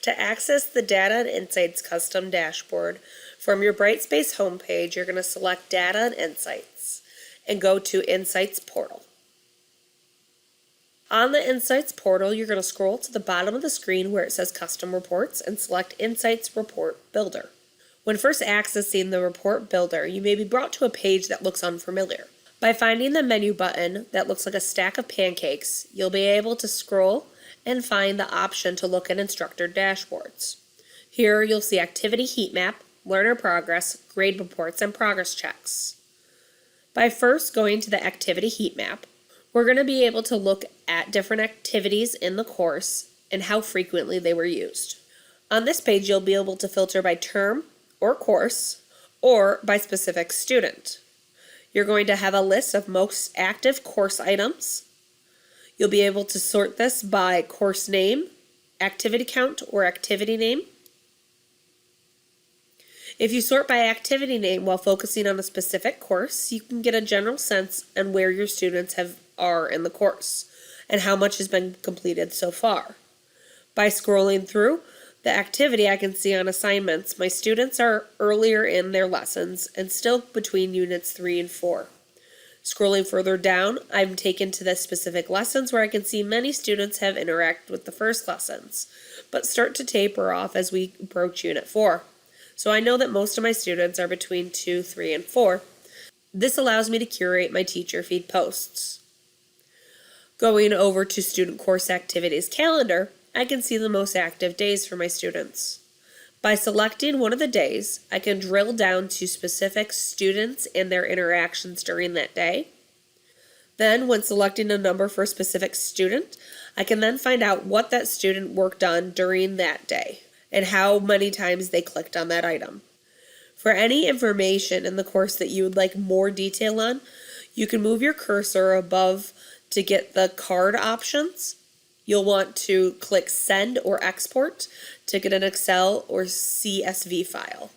To access the Data and Insights custom dashboard from your BrightSpace homepage, you're going to select Data and Insights and go to Insights Portal. On the Insights portal, you're going to scroll to the bottom of the screen where it says Custom Reports and select Insights Report Builder. When first accessing the Report Builder, you may be brought to a page that looks unfamiliar. By finding the menu button that looks like a stack of pancakes, you'll be able to scroll and find the option to look at instructor dashboards. Here you'll see Activity Heat Map, Learner Progress, Grade Reports, and Progress Checks. By first going to the Activity Heat Map, we're going to be able to look at different activities in the course and how frequently they were used. On this page, you'll be able to filter by term or course or by specific student. You're going to have a list of most active course items. You'll be able to sort this by course name, activity count, or activity name. If you sort by activity name while focusing on a specific course, you can get a general sense on where your students are in the course and how much has been completed so far. By scrolling through the activity, I can see on assignments my students are earlier in their lessons and still between units 3 and 4. Scrolling further down, I'm taken to the specific lessons where I can see many students have interacted with the first lessons, but start to taper off as we approach Unit 4. So I know that most of my students are between 2, 3, and 4. This allows me to curate my teacher feed posts. Going over to Student Course Activities Calendar, I can see the most active days for my students. By selecting one of the days, I can drill down to specific students and their interactions during that day. Then, when selecting a number for a specific student, I can then find out what that student worked on during that day and how many times they clicked on that item. For any information in the course that you would like more detail on, you can move your cursor above to get the card options. You'll want to click Send or Export to get an Excel or CSV file.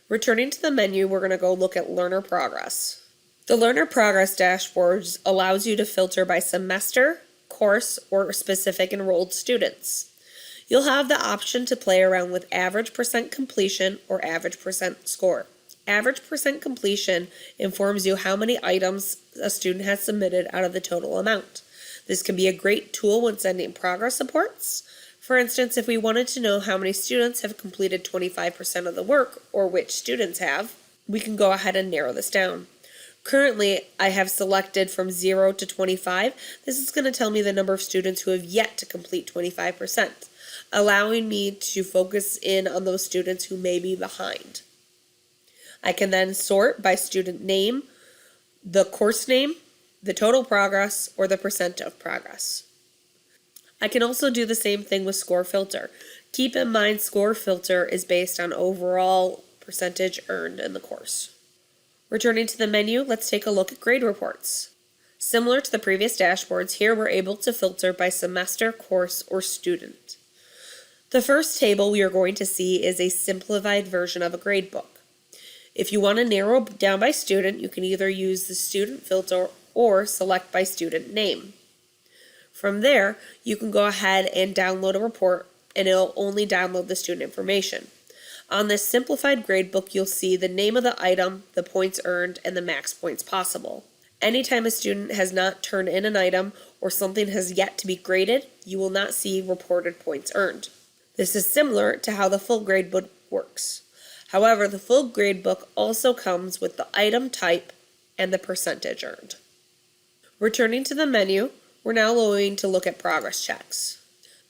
Returning to the menu, we're going to go look at Learner Progress. The Learner Progress dashboard allows you to filter by semester, course, or specific enrolled students. You'll have the option to play around with average percent completion or average percent score. Average percent completion informs you how many items a student has submitted out of the total amount. This can be a great tool when sending progress reports. For instance, if we wanted to know how many students have completed 25% of the work, or which students have, we can go ahead and narrow this down. Currently, I have selected from 0 to 25. This is going to tell me the number of students who have yet to complete 25%, allowing me to focus in on those students who may be behind. I can then sort by student name, the course name, the total progress, or the percent of progress. I can also do the same thing with score filter. Keep in mind, score filter is based on overall percentage earned in the course. Returning to the menu, let's take a look at grade reports. Similar to the previous dashboards, here we're able to filter by semester, course, or student. The first table we are going to see is a simplified version of a grade book. If you want to narrow down by student, you can either use the student filter or select by student name. From there, you can go ahead and download a report, and it'll only download the student information. On this simplified gradebook, you'll see the name of the item, the points earned, and the max points possible. Anytime a student has not turned in an item or something has yet to be graded, you will not see reported points earned. This is similar to how the full gradebook works. However, the full gradebook also comes with the item type and the percentage earned. Returning to the menu, we're now going to look at progress checks.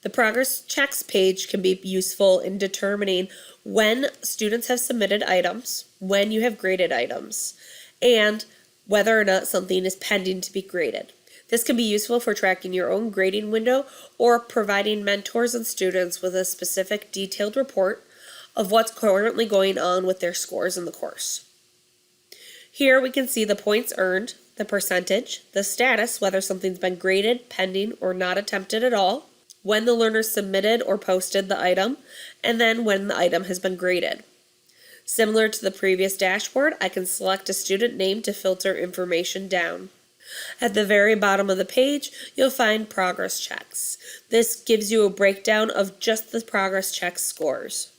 The progress checks page can be useful in determining when students have submitted items, when you have graded items, and whether or not something is pending to be graded. This can be useful for tracking your own grading window or providing mentors and students with a specific detailed report of what's currently going on with their scores in the course. Here we can see the points earned, the percentage, the status, whether something's been graded, pending, or not attempted at all, when the learner submitted or posted the item, and then when the item has been graded. Similar to the previous dashboard, I can select a student name to filter information down. At the very bottom of the page, you'll find progress checks. This gives you a breakdown of just the progress check scores.